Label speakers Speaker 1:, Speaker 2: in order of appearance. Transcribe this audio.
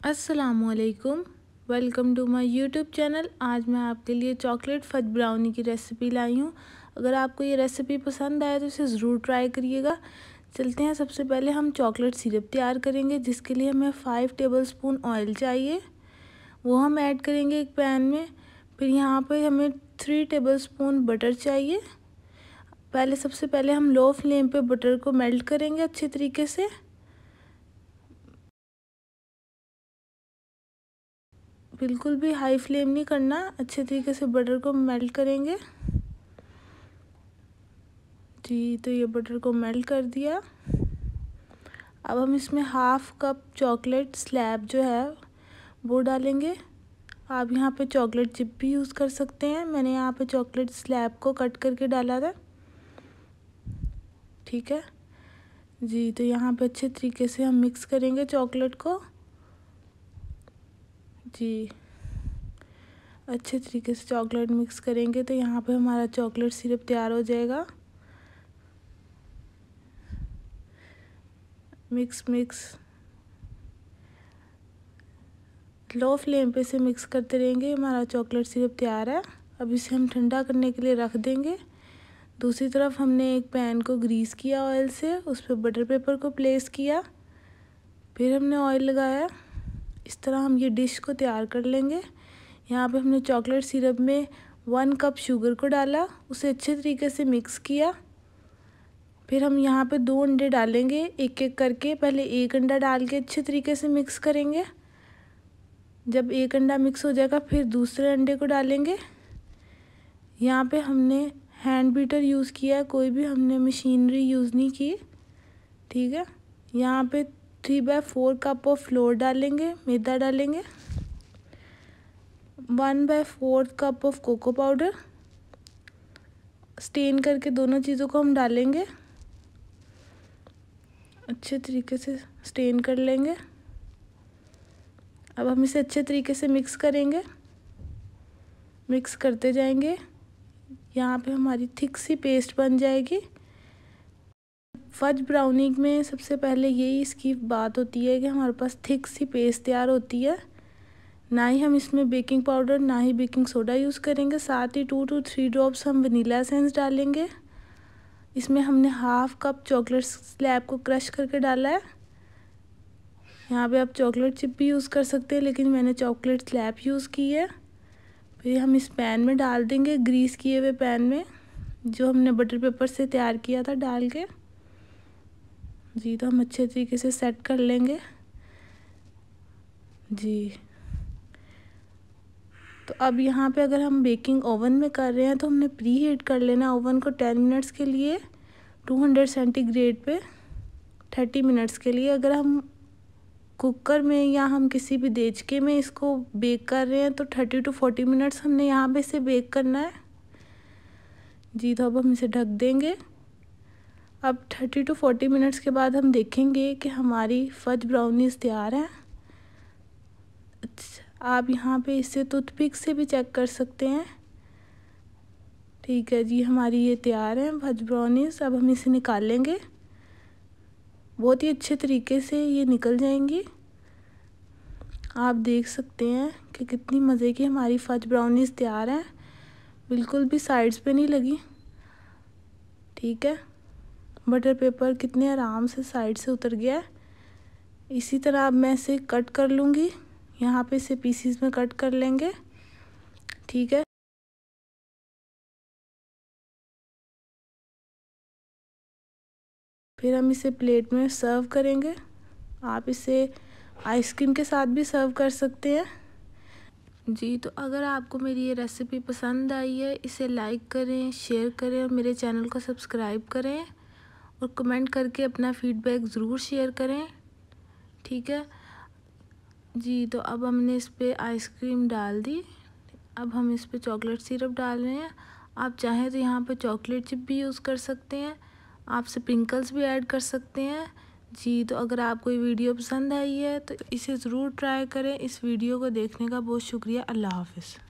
Speaker 1: अस्सलामुअलैकुम, welcome to my YouTube channel. आज मैं आपके लिए चॉकलेट फज ब्राउनी की रेसिपी लाई हूँ। अगर आपको ये रेसिपी पसंद आए तो इसे ज़रूर ट्राई करिएगा। चलते हैं, सबसे पहले हम चॉकलेट सिरप तैयार करेंगे, जिसके लिए हमें 5 टेबलस्पून ऑयल चाहिए। वो हम ऐड करेंगे एक पैन में। फिर यहाँ पर हमें 3 टेबलस्पून बटर चाहिए। सबसे पहले हम लो फ्लेम पर बटर को मेल्ट करेंगे अच्छे तरीके से। बिल्कुल भी हाई फ्लेम नहीं करना, अच्छे तरीके से बटर को मेल्ट करेंगे। जी, तो ये बटर को मेल्ट कर दिया। अब हम इसमें हाफ कप चॉकलेट स्लैब जो है वो डालेंगे। आप यहाँ पे चॉकलेट चिप भी यूज़ कर सकते हैं। मैंने यहाँ पे चॉकलेट स्लैब को कट करके डाला था। ठीक है जी, तो यहाँ पे अच्छे तरीके से हम मिक्स करेंगे चॉकलेट को। जी, अच्छे तरीके से चॉकलेट मिक्स करेंगे तो यहाँ पे हमारा चॉकलेट सिरप तैयार हो जाएगा। मिक्स लो फ्लेम पे से मिक्स करते रहेंगे। हमारा चॉकलेट सिरप तैयार है। अब इसे हम ठंडा करने के लिए रख देंगे। दूसरी तरफ हमने एक पैन को ग्रीस किया ऑयल से, उस पर बटर पेपर को प्लेस किया। फिर हमने ऑयल लगाया। इस तरह हम ये डिश को तैयार कर लेंगे। यहाँ पे हमने चॉकलेट सिरप में 1 कप शुगर को डाला, उसे अच्छे तरीके से मिक्स किया। फिर हम यहाँ पे 2 अंडे डालेंगे एक एक करके। पहले एक अंडा डाल के अच्छे तरीके से मिक्स करेंगे। जब एक अंडा मिक्स हो जाएगा फिर दूसरे अंडे को डालेंगे। यहाँ पे हमने हैंड बीटर यूज़ किया है, कोई भी हमने मशीनरी यूज़ नहीं की। ठीक है, यहाँ पे 3/4 कप ऑफ फ्लोर डालेंगे, मैदा डालेंगे। 1/4 cup of cocoa powder strain करके दोनों चीज़ों को हम डालेंगे। अच्छे तरीके से स्टेन कर लेंगे। अब हम इसे अच्छे तरीके से मिक्स करेंगे, मिक्स करते जाएंगे। यहाँ पे हमारी थिक सी पेस्ट बन जाएगी। फज ब्राउनी में सबसे पहले यही इसकी बात होती है कि हमारे पास थिक सी पेस्ट तैयार होती है। ना ही हम इसमें बेकिंग पाउडर ना ही बेकिंग सोडा यूज़ करेंगे। साथ ही 2 to 3 ड्रॉप्स हम वनीला एसेंस डालेंगे। इसमें हमने हाफ कप चॉकलेट स्लैब को क्रश करके डाला है। यहाँ पे आप चॉकलेट चिप भी यूज़ कर सकते हैं, लेकिन मैंने चॉकलेट स्लैब यूज़ की है। फिर हम इस पैन में डाल देंगे, ग्रीस किए हुए पैन में जो हमने बटर पेपर से तैयार किया था डाल के। जी, तो हम अच्छे तरीके से सेट कर लेंगे। जी, तो अब यहाँ पे अगर हम बेकिंग ओवन में कर रहे हैं तो हमने प्री हीट कर लेना ओवन को 10 मिनट्स के लिए 200 सेंटीग्रेड पे 30 मिनट्स के लिए। अगर हम कुकर में या हम किसी भी देचके में इसको बेक कर रहे हैं तो 30 to 40 मिनट्स हमने यहाँ पे इसे बेक करना है। जी, तो अब हम इसे ढक देंगे। अब 30 to 40 मिनट्स के बाद हम देखेंगे कि हमारी फज ब्राउनीज़ तैयार हैं। आप यहाँ पे इसे टूथपिक से भी चेक कर सकते हैं। ठीक है जी, हमारी ये तैयार है फज ब्राउनीज़। अब हम इसे निकाल लेंगे। बहुत ही अच्छे तरीके से ये निकल जाएंगी। आप देख सकते हैं कि कितनी मज़े की हमारी फज ब्राउनीज़ तैयार हैं। बिल्कुल भी साइड्स पे नहीं लगी। ठीक है, बटर पेपर कितने आराम से साइड से उतर गया है। इसी तरह अब मैं इसे कट कर लूँगी। यहाँ पे इसे पीसीस में कट कर लेंगे। ठीक है, फिर हम इसे प्लेट में सर्व करेंगे। आप इसे आइसक्रीम के साथ भी सर्व कर सकते हैं। जी, तो अगर आपको मेरी ये रेसिपी पसंद आई है, इसे लाइक करें, शेयर करें और मेरे चैनल को सब्सक्राइब करें और कमेंट करके अपना फीडबैक ज़रूर शेयर करें। ठीक है जी, तो अब हमने इस पर आइसक्रीम डाल दी। अब हम इस पर चॉकलेट सिरप डाल रहे हैं। आप चाहें तो यहाँ पे चॉकलेट चिप भी यूज़ कर सकते हैं। आप स्प्रिंकल्स भी ऐड कर सकते हैं। जी, तो अगर आपको ये वीडियो पसंद आई है तो इसे ज़रूर ट्राई करें। इस वीडियो को देखने का बहुत शुक्रिया। अल्लाह हाफ़िज़।